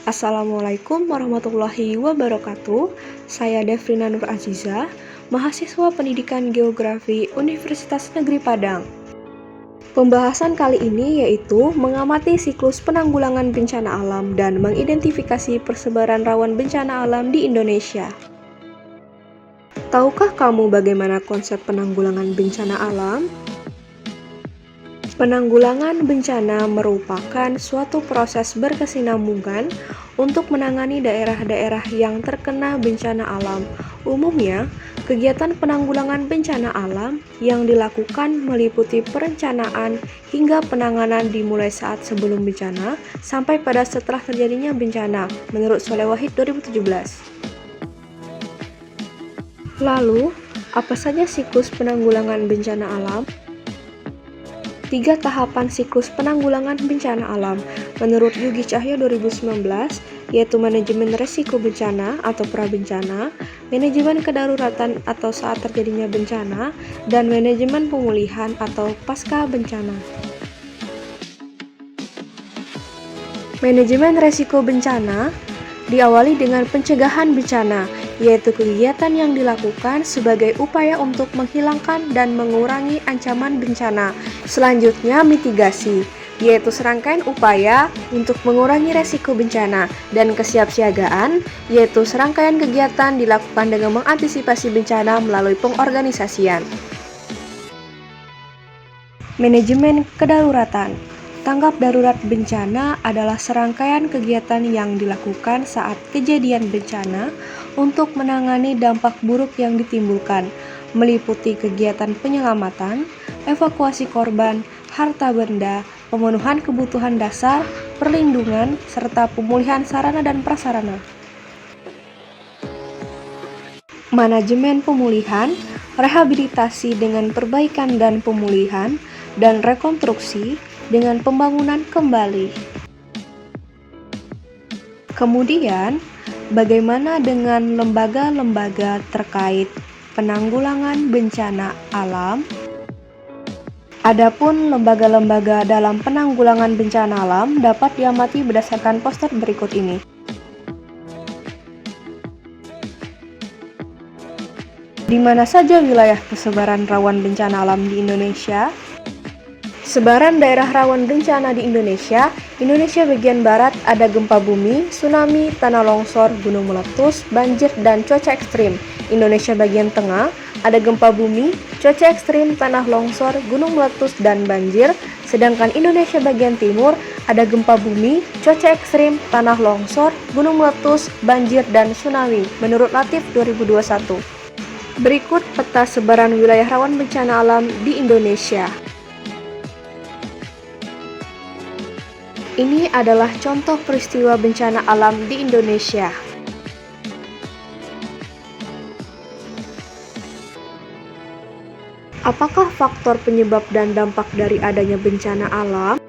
Assalamualaikum warahmatullahi wabarakatuh. Saya Devrina Nur Aziza, mahasiswa Pendidikan Geografi Universitas Negeri Padang. Pembahasan kali ini yaitu mengamati siklus penanggulangan bencana alam dan mengidentifikasi persebaran rawan bencana alam di Indonesia. Tahukah kamu bagaimana konsep penanggulangan bencana alam? Penanggulangan bencana merupakan suatu proses berkesinambungan untuk menangani daerah-daerah yang terkena bencana alam. Umumnya, kegiatan penanggulangan bencana alam yang dilakukan meliputi perencanaan hingga penanganan dimulai saat sebelum bencana sampai pada setelah terjadinya bencana, menurut Soleh Wahid 2017. Lalu, apa saja siklus penanggulangan bencana alam? 3 tahapan siklus penanggulangan bencana alam menurut Yugi Cahyo 2019, yaitu manajemen resiko bencana atau prabencana, manajemen kedaruratan atau saat terjadinya bencana, dan manajemen pemulihan atau pasca bencana. Manajemen resiko bencana diawali dengan pencegahan bencana, yaitu kegiatan yang dilakukan sebagai upaya untuk menghilangkan dan mengurangi ancaman bencana. Selanjutnya, mitigasi, yaitu serangkaian upaya untuk mengurangi resiko bencana, dan kesiapsiagaan, yaitu serangkaian kegiatan dilakukan dengan mengantisipasi bencana melalui pengorganisasian. Manajemen kedaruratan. Tanggap darurat bencana adalah serangkaian kegiatan yang dilakukan saat kejadian bencana untuk menangani dampak buruk yang ditimbulkan, meliputi kegiatan penyelamatan, evakuasi korban, harta benda, pemenuhan kebutuhan dasar, perlindungan, serta pemulihan sarana dan prasarana. Manajemen pemulihan, rehabilitasi dengan perbaikan dan pemulihan, dan rekonstruksi dengan pembangunan kembali. Kemudian, bagaimana dengan lembaga-lembaga terkait penanggulangan bencana alam? Adapun lembaga-lembaga dalam penanggulangan bencana alam dapat diamati berdasarkan poster berikut ini. Di mana saja wilayah persebaran rawan bencana alam di Indonesia? Sebaran daerah rawan bencana di Indonesia bagian barat ada gempa bumi, tsunami, tanah longsor, gunung meletus, banjir, dan cuaca ekstrim. Indonesia bagian tengah ada gempa bumi, cuaca ekstrim, tanah longsor, gunung meletus, dan banjir. Sedangkan Indonesia bagian timur ada gempa bumi, cuaca ekstrim, tanah longsor, gunung meletus, banjir, dan tsunami, menurut Latif 2021. Berikut peta sebaran wilayah rawan bencana alam di Indonesia. Ini adalah contoh peristiwa bencana alam di Indonesia. Apakah faktor penyebab dan dampak dari adanya bencana alam?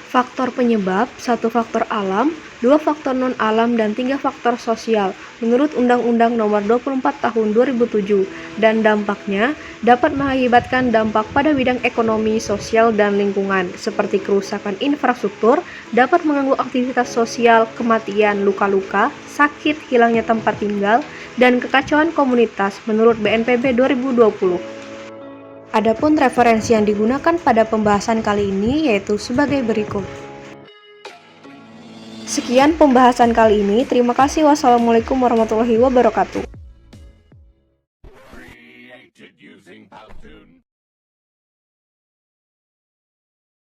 Faktor penyebab, 1 faktor alam, 2 faktor non-alam, dan 3 faktor sosial, menurut Undang-Undang Nomor 24 Tahun 2007, dan dampaknya dapat mengakibatkan dampak pada bidang ekonomi, sosial, dan lingkungan, seperti kerusakan infrastruktur, dapat mengganggu aktivitas sosial, kematian, luka-luka, sakit, hilangnya tempat tinggal, dan kekacauan komunitas, menurut BNPB 2020. Adapun referensi yang digunakan pada pembahasan kali ini yaitu sebagai berikut. Sekian pembahasan kali ini. Terima kasih. Wassalamualaikum warahmatullahi wabarakatuh.